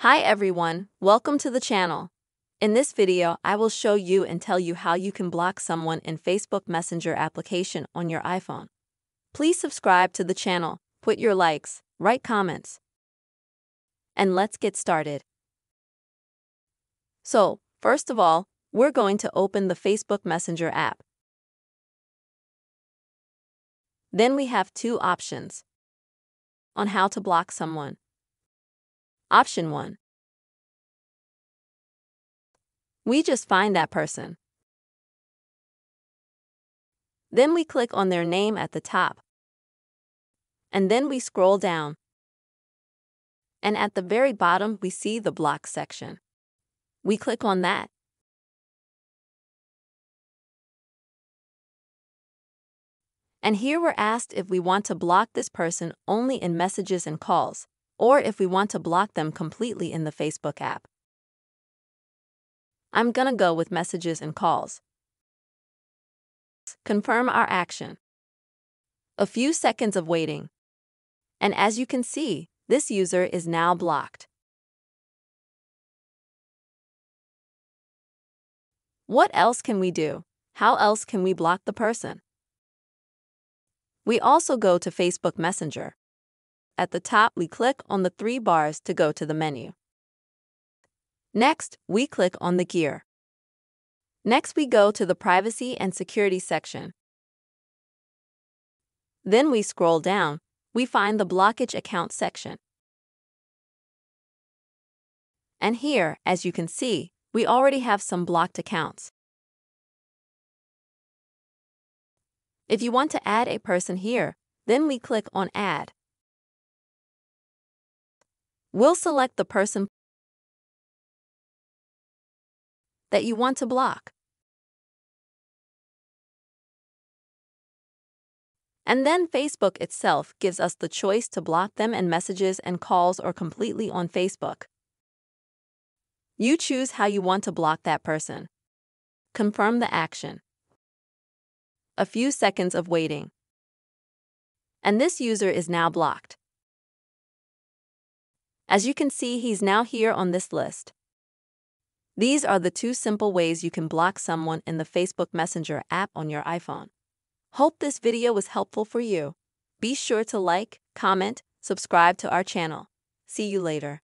Hi everyone, welcome to the channel. In this video, I will show you and tell you how you can block someone in Facebook Messenger application on your iPhone. Please subscribe to the channel, put your likes, write comments, and let's get started. So, first of all, we're going to open the Facebook Messenger app. Then we have two options on how to block someone. Option 1. We just find that person. Then we click on their name at the top. And then we scroll down. And at the very bottom, we see the block section. We click on that. And here we're asked if we want to block this person only in messages and calls, or if we want to block them completely in the Facebook app. I'm gonna go with messages and calls. Confirm our action. A few seconds of waiting. And as you can see, this user is now blocked. What else can we do? How else can we block the person? We also go to Facebook Messenger. At the top, we click on the three bars to go to the menu. Next, we click on the gear. Next, we go to the Privacy and Security section. Then we scroll down, we find the Blockage Account section. And here, as you can see, we already have some blocked accounts. If you want to add a person here, then we click on Add. We'll select the person that you want to block. And then Facebook itself gives us the choice to block them in messages and calls or completely on Facebook. You choose how you want to block that person. Confirm the action. A few seconds of waiting. And this user is now blocked. As you can see, he's now here on this list. These are the two simple ways you can block someone in the Facebook Messenger app on your iPhone. Hope this video was helpful for you. Be sure to like, comment, subscribe to our channel. See you later.